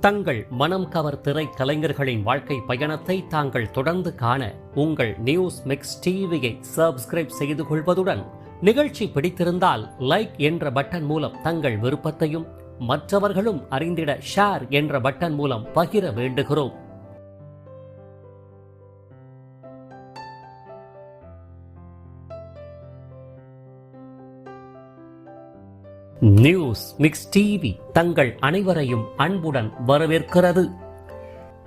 தங்கள் மனம் கவர் திரை கலைஞர்களின் வாழ்க்கை பயணத்தை தாங்கள் தொடர்ந்து காண உங்கள் நியூஸ் மிக்ஸ் டிவியை சப்ஸ்கிரைப் செய்து கொள்வதுடன் நிகழ்ச்சி பிடித்திருந்தால் லைக் என்ற பட்டன் மூலம் தங்கள் விருப்பத்தையும் மற்றவர்களும் அறிந்திட ஷேர் என்ற பட்டன் மூலம் பகிர வேண்டுகிறோம். நியூஸ் மிக்ஸ் டிவி தங்கள் அனைவரையும் அன்புடன் வரவேற்கிறது.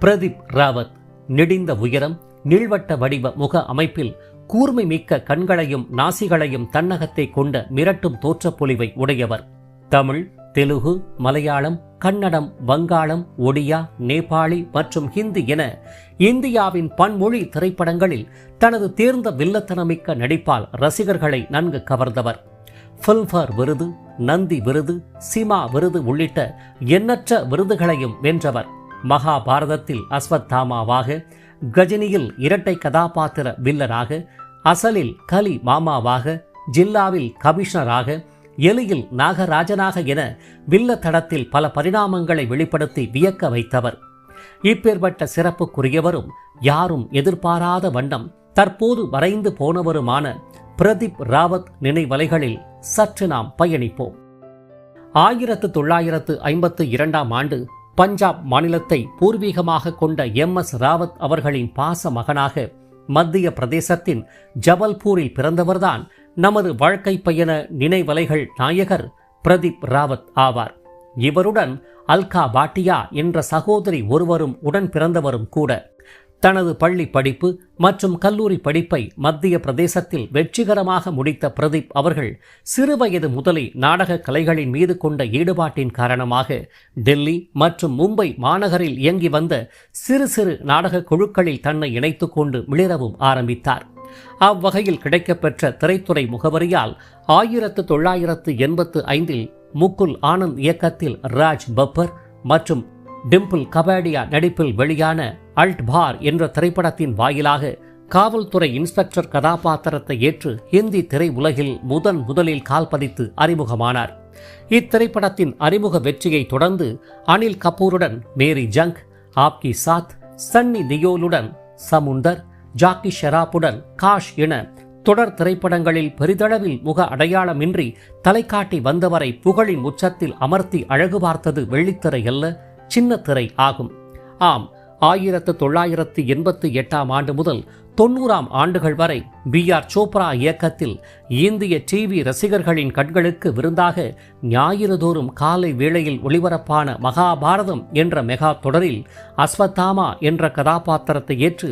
பிரதீப் ராவத் நெடிந்த உயரம், நீள்வட்ட வடிவ முக அமைப்பில் கூர்மை மிக்க கண்களையும் நாசிகளையும் தன்னகத்தை கொண்ட மிரட்டும் தோற்றப்பொலிவை உடையவர். தமிழ், தெலுங்கு, மலையாளம், கன்னடம், வங்காளம், ஒடியா, நேபாளி மற்றும் ஹிந்தி என இந்தியாவின் பன்மொழி திரைப்படங்களில் தனது தேர்ந்த வில்லத்தனமிக்க நடிப்பால் ரசிகர்களை நன்கு கவர்ந்தவர். ஃபில்ம்ஃபேர் விருது, நந்தி விருது, சிமா விருது உள்ளிட்ட எண்ணற்ற விருதுகளையும் வென்றவர். மகாபாரதத்தில் அஸ்வத்தாமாவாக, கஜினியில் இரட்டை கதாபாத்திர வில்லனாக, அசலில் கலி மாமாவாக, ஜில்லாவில் கமிஷனராக, எலியில் நாகராஜனாக என வில்ல தடத்தில் பல பரிணாமங்களை வெளிப்படுத்தி வியக்க வைத்தவர். இப்பேற்பட்ட சிறப்புக்குரியவரும் யாரும் எதிர்பாராத வண்ணம் தற்போது மறைந்து போனவருமான பிரதீப் ராவத் நினைவலைகளில் சற்று நாம் பயணிப்போம். 1952 ஆண்டு பஞ்சாப் மாநிலத்தை பூர்வீகமாக கொண்ட MS ராவத் அவர்களின் பாச மகனாக மத்திய பிரதேசத்தின் ஜபல்பூரில் பிறந்தவர்தான் நமது வாழ்க்கை பயண நினைவலைகள் நாயகர் பிரதீப் ராவத் ஆவார். இவருடன் அல்கா பாட்டியா என்ற சகோதரி ஒருவரும் உடன் பிறந்தவரும் கூட. தனது பள்ளி படிப்பு மற்றும் கல்லூரி படிப்பை மத்திய பிரதேசத்தில் வெற்றிகரமாக முடித்த பிரதீப் அவர்கள் சிறுவயது முதலே நாடக கலைகளின் மீது கொண்ட ஈடுபாட்டின் காரணமாக டெல்லி மற்றும் மும்பை மாநகரில் இயங்கி வந்த சிறு சிறு நாடக குழுக்களில் தன்னை இணைத்துக் கொண்டு மிளிரவும் ஆரம்பித்தார். அவ்வகையில் கிடைக்கப்பெற்ற திரைத்துறை முகவரியால் 1985 முகுல் ஆனந்த் இயக்கத்தில் ராஜ் பப்பர் மற்றும் டிம்பிள் கபாடியா நடிப்பில் வெளியான அல்ட் பார் என்ற திரைப்படத்தின் வாயிலாக காவல்துறை இன்ஸ்பெக்டர் கதாபாத்திரத்தை ஏற்று ஹிந்தி திரை உலகில் முதலில் கால் பதித்து அறிமுகமானார். இத்திரைப்படத்தின் அறிமுக வெற்றியை தொடர்ந்து அனில் கபூருடன் மேரி ஜங், ஆப்கி சாத், சன்னி தியோலுடன் சமுந்தர், ஜாக்கி ஷெராப்புடன் காஷ் என தொடர் திரைப்படங்களில் பெரிதளவில் முக அடையாளமின்றி தலைக்காட்டி வந்தவரை புகழின் உச்சத்தில் அமர்த்தி அழகு பார்த்தது வெள்ளித்திரை அல்ல, சின்ன திரை ஆகும். ஆம், 1988 ஆண்டு முதல் 90 ஆண்டுகள் வரை BR சோப்ரா இயக்கத்தில் இந்திய டிவி ரசிகர்களின் கண்களுக்கு விருந்தாக ஞாயிறுதோறும் காலை வேளையில் ஒளிபரப்பான மகாபாரதம் என்ற மெகா தொடரில் அஸ்வத்தாமா என்ற கதாபாத்திரத்தை ஏற்று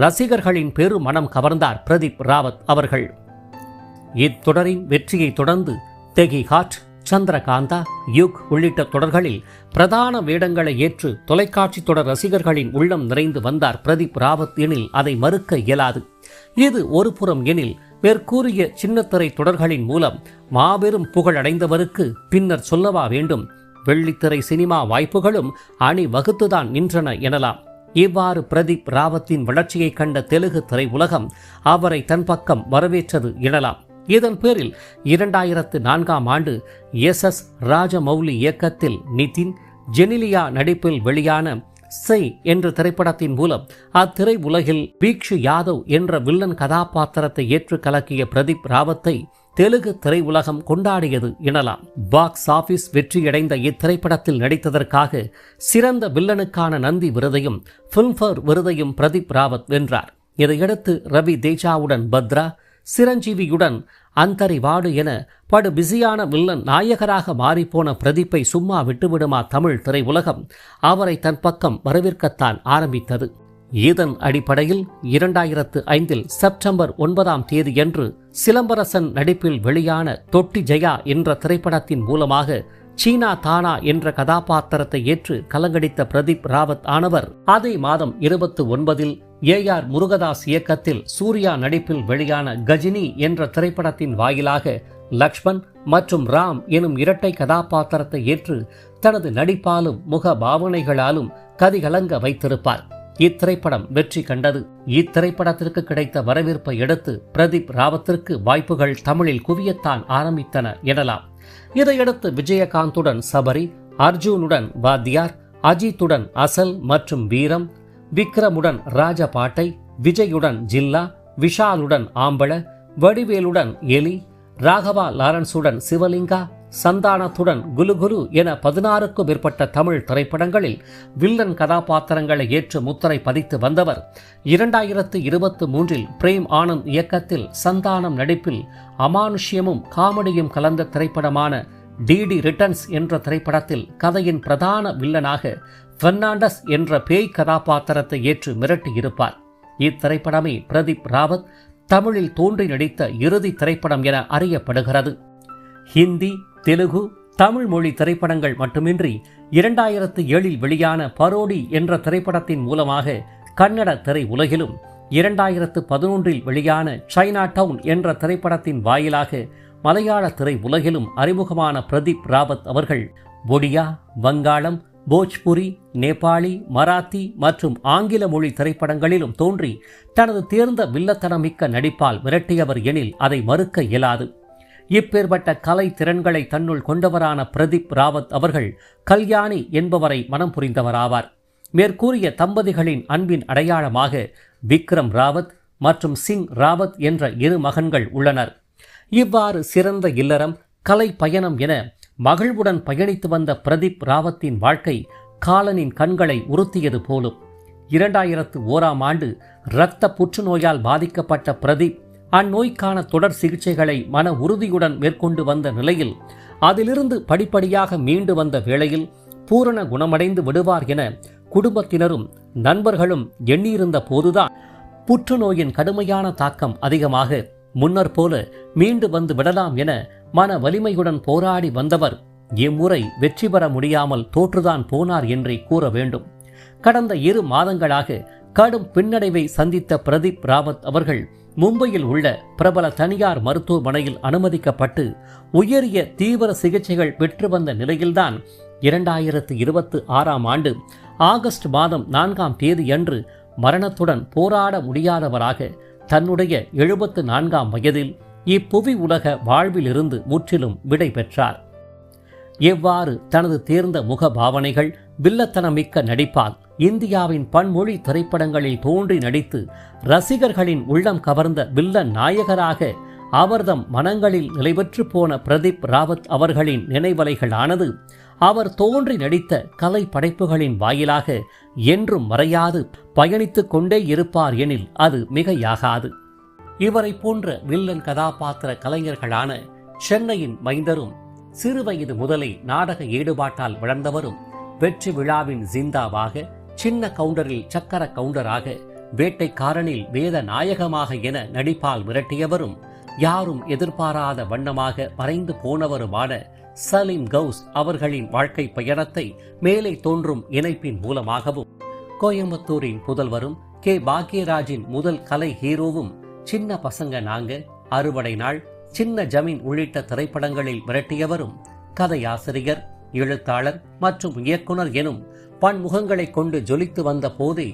ரசிகர்களின் பெரு மனம் கவர்ந்தார் பிரதீப் ராவத் அவர்கள். இத்தொடரின் வெற்றியை தொடர்ந்து தெகி ஹாட், சந்திரகாந்தா, யுக் உள்ளிட்ட தொடர்களில் பிரதான வேடங்களை ஏற்று தொலைக்காட்சி தொடர் ரசிகர்களின் உள்ளம் நிறைந்து வந்தார் பிரதீப் ராவத் எனில் அதை மறுக்க இயலாது. இது ஒரு புறம் எனில் மேற்கூறிய சின்னத்திரை தொடர்களின் மூலம் மாபெரும் புகழ் அடைந்தவருக்கு பின்னர் சொல்லவா வேண்டும், வெள்ளித்திரை சினிமா வாய்ப்புகளும் அணி வகுத்துதான் நின்றன எனலாம். இவ்வாறு பிரதீப் ராவத்தின் வளர்ச்சியை கண்ட தெலுங்கு திரை உலகம் அவரை தன் பக்கம் வரவேற்றது எனலாம். இதன் பேரில் 2004 ஆண்டு SS ராஜமௌலி இயக்கத்தில் நிதின், ஜெனிலியா நடிப்பில் வெளியான செய் என்ற திரைப்படத்தின் மூலம் அத்திரை உலகில் பீக்ஷு யாதவ் என்ற வில்லன் கதாபாத்திரத்தை ஏற்று கலக்கிய பிரதீப் ராவத்தை தெலுங்கு திரை உலகம் கொண்டாடியது எனலாம். பாக்ஸ் ஆபீஸ் வெற்றியடைந்த இத்திரைப்படத்தில் நடித்ததற்காக சிறந்த வில்லனுக்கான நந்தி விருதையும் ஃபில்ம்ஃபேர் விருதையும் பிரதீப் ராவத் வென்றார். இதையடுத்து ரவி தேஜாவுடன் பத்ரா, சிரஞ்சீவியுடன் அந்தரிவாடு என படு பிஸியான வில்லன் நாயகராக மாறிப்போன பிரதீப்பை சும்மா விட்டுவிடுமா தமிழ் திரை உலகம் அவரை தன் பக்கம் வரவேற்கத்தான் ஆரம்பித்தது. இதன் அடிப்படையில் 2005 செப்டம்பர் 9 சிலம்பரசன் நடிப்பில் வெளியான தொட்டி ஜெயா என்ற திரைப்படத்தின் மூலமாக சீனா தானா என்ற கதாபாத்திரத்தை ஏற்று கலங்கடித்த பிரதீப் ராவத் ஆனவர் அதே மாதம் 29 AR முருகதாஸ் இயக்கத்தில் சூர்யா நடிப்பில் வெளியான கஜினி என்ற திரைப்படத்தின் வாயிலாக லக்ஷ்மண் மற்றும் ராம் எனும் இரட்டை கதாபாத்திரத்தை ஏற்று தனது நடிப்பாலும் முக பாவனைகளாலும் கதிகலங்க வைத்திருப்பார். இத்திரைப்படம் வெற்றி கண்டது. இத்திரைப்படத்திற்கு கிடைத்த வரவேற்பை அடுத்து பிரதீப் ராவத்திற்கு வாய்ப்புகள் தமிழில் குவியத்தான் ஆரம்பித்தன எனலாம். இதையடுத்து விஜயகாந்துடன் சபரி, அர்ஜுனுடன் வாத்தியார், அஜித்துடன் அசல் மற்றும் வீரம், விக்ரமுடன் ராஜபாட்டை, விஜயுடன் ஜில்லா, விஷாலுடன் ஆம்பள, வடிவேலுடன் எலி, ராகவா லாரன்ஸுடன் சிவலிங்கா, சந்தானத்துடன் குலுகுலு என 16க்கும் மேற்பட்ட தமிழ் திரைப்படங்களில் வில்லன் கதாபாத்திரங்களை ஏற்று முத்திரை பதித்து வந்தவர் 2023 பிரேம் ஆனந்த் இயக்கத்தில் சந்தானம் நடிப்பில் அமானுஷ்யமும் காமெடியும் கலந்த திரைப்படமான டிடி ரிட்டர்ன்ஸ் என்ற திரைப்படத்தில் கதையின் பிரதான வில்லனாக பெர்னாண்டஸ் என்ற பேய் கதாபாத்திரத்தை ஏற்று மிரட்டியிருப்பார். இத்திரைப்படமே பிரதீப் ராவத் தமிழில் தோன்றி நடித்த இறுதி திரைப்படம் என அறியப்படுகிறது. ஹிந்தி, தெலுங்கு, தமிழ் மொழி திரைப்படங்கள் மட்டுமின்றி 2007 வெளியான பரோடி என்ற திரைப்படத்தின் மூலமாக கன்னட திரை உலகிலும், 2011 வெளியான சைனா டவுன் என்ற திரைப்படத்தின் வாயிலாக மலையாள திரை உலகிலும் அறிமுகமான பிரதீப் ராவத் அவர்கள் ஒடியா, வங்காளம், போஜ்புரி, நேபாளி, மராத்தி மற்றும் ஆங்கில மொழி திரைப்படங்களிலும் தோன்றி தனது தேர்ந்த வில்லத்தனமிக்க நடிப்பால் மிரட்டியவர் எனில் அதை மறுக்க இயலாது. இப்பேற்பட்ட கலை திறன்களை தன்னுள் கொண்டவரான பிரதீப் ராவத் அவர்கள் கல்யாணி என்பவரை மனம் புரிந்தவராவார். மேற்கூறிய தம்பதிகளின் அன்பின் அடையாளமாக விக்ரம் ராவத் மற்றும் சிங் ராவத் என்ற 2 மகன்கள் உள்ளனர். இவ்வாறு சிறந்த இல்லறம், கலை பயணம் என மகிழ்வுடன் பயணித்து வந்த பிரதீப் ராவத்தின் வாழ்க்கை காலனின் கண்களை உறுத்தியது போலும். 2001ஆம் ஆண்டு இரத்த புற்றுநோயால் பாதிக்கப்பட்ட பிரதீப் அந்நோய்க்கான தொடர் சிகிச்சைகளை மன உறுதியுடன் மேற்கொண்டு வந்த நிலையில் அதிலிருந்து படிப்படியாக மீண்டு வந்த வேளையில் பூரண குணமடைந்து விடுவார் என குடும்பத்தினரும் நண்பர்களும் எண்ணியிருந்த போதுதான் புற்றுநோயின் கடுமையான தாக்கம் அதிகமாக முன்னர் போல மீண்டு வந்து விடலாம் என மன வலிமையுடன் போராடி வந்தவர் இம்முறை வெற்றி பெற முடியாமல் தோற்றுதான் போனார் என்றே கூற வேண்டும். கடந்த 2 மாதங்களாக கடும் பின்னடைவை சந்தித்த பிரதீப் ராவத் அவர்கள் மும்பையில் உள்ள பிரபல தனியார் மருத்துவமனையில் அனுமதிக்கப்பட்டு உயரிய தீவிர சிகிச்சைகள் பெற்று வந்த நிலையில்தான் 2026ஆம் ஆண்டு ஆகஸ்ட் மாதம் 4ஆம் தேதியன்று மரணத்துடன் போராட முடியாதவராக தன்னுடைய 74ஆம் வயதில் இப்புவி உலக வாழ்விலிருந்து முற்றிலும் விடை பெற்றார். எவ்வாறு தனது தேர்ந்த முக பாவனைகள், வில்லத்தனமிக்க நடிப்பால் இந்தியாவின் பன்மொழி திரைப்படங்களில் தோன்றி நடித்து ரசிகர்களின் உள்ளம் கவர்ந்த வில்லன் நாயகராக அவர்தம் மனங்களில் நிலைபெற்று போன பிரதீப் ராவத் அவர்களின் நினைவலைகளானது அவர் தோன்றி நடித்த கலை படைப்புகளின் வாயிலாக என்றும் மறையாது பயணித்துக் கொண்டே இருப்பார் எனில் அது மிகையாகாது. இவரை போன்ற வில்லன் கதாபாத்திர கலைஞர்களான சென்னையின் மைந்தரும், சிறுவயது முதலே நாடக ஈடுபாட்டால் வளர்ந்தவரும், வெற்றி விழாவின் ஜிந்தாவாக, சின்ன கவுண்டரில் சக்கர கவுண்டராக, வேட்டைக்காரனில் வேத நாயகமாக என நடிப்பால் மிரட்டியவரும், யாரும் எதிர்பாராத வண்ணமாக மறைந்து போனவருமான சலீம் கவுஸ் அவர்களின் வாழ்க்கை பயணத்தை மேலே தோன்றும் இணைப்பின் மூலமாகவும், கோயம்புத்தூரின் புதல்வரும் கே பாக்யராஜின் முதல் கலை ஹீரோவும், சின்ன பசங்க நாங்க, அறுவடை நாள், சின்ன ஜமீன் உள்ளிட்ட திரைப்படங்களில் மிரட்டியவரும், கதையாசிரியர், எழுத்தாளர் மற்றும் இயக்குனர் எனும் பன்முகங்களை கொண்டு ஜொலித்து வந்த போதே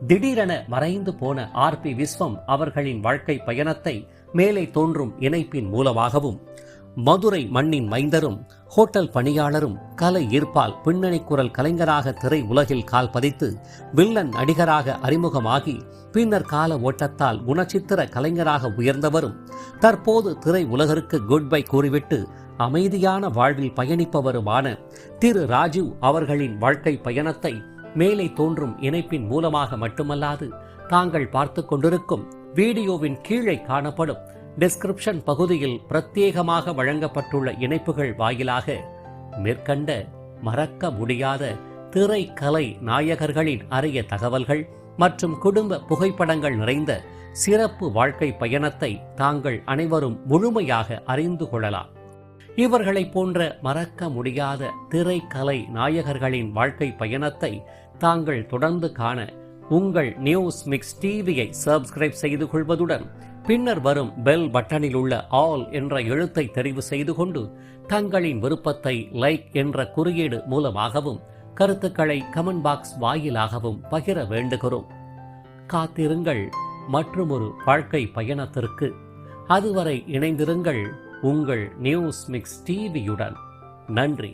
திடீரென மறைந்து போன RP விஸ்வம் அவர்களின் வாழ்க்கை பயணத்தை மேலே தோன்றும் இணைப்பின் மூலமாகவும், மதுரை மண்ணின் மைந்தரும், ஹோட்டல் பணியாளரும், கலை ஈர்ப்பால் பின்னணி குரல் கலைஞராக திரை உலகில் கால் பதித்து வில்லன் நடிகராக அறிமுகமாகி பின்னர் கால ஓட்டத்தால் குணச்சித்திர கலைஞராக உயர்ந்தவரும், தற்போது திரை உலகிற்கு குட் பை கூறிவிட்டு அமைதியான வாழ்வில் பயணிப்பவருமான திரு ராஜீவ் அவர்களின் வாழ்க்கை பயணத்தை மேலே தோன்றும் இணைப்பின் மூலமாக மட்டுமல்லாது தாங்கள் பார்த்து கொண்டிருக்கும் வீடியோவின் கீழே காணப்படும் டிஸ்கிரிப்ஷன் பகுதியில் பிரத்யேகமாக வழங்கப்பட்டுள்ள இணைப்புகள் வாயிலாக மேற்கண்ட மறக்க முடியாத திரைக்கலை நாயகர்களின் அரிய தகவல்கள் மற்றும் குடும்ப புகைப்படங்கள் நிறைந்த சிறப்பு வாழ்க்கை பயணத்தை தாங்கள் அனைவரும் முழுமையாக அறிந்து கொள்ளலாம். இவர்களைப் போன்ற மறக்க முடியாத திரைக்கலை நாயகர்களின் வாழ்க்கை பயணத்தை தாங்கள் தொடர்ந்து காண உங்கள் நியூஸ் மிக்ஸ் டிவியை சப்ஸ்கிரைப் செய்து கொள்வதுடன் பின்னர் வரும் பெல் பட்டனில் உள்ள ஆல் என்ற எழுத்தை தெரிவு செய்து கொண்டு தங்களின் விருப்பத்தை லைக் என்ற குறியீடு மூலமாகவும் கருத்துக்களை கமெண்ட் பாக்ஸ் வாயிலாகவும் பகிர வேண்டுகிறோம். காத்திருங்கள் மற்றுமொரு வாழ்க்கை பயணத்திற்கு. அதுவரை இணைந்திருங்கள் உங்கள் நியூஸ் மிக்ஸ் டிவியுடன். நன்றி.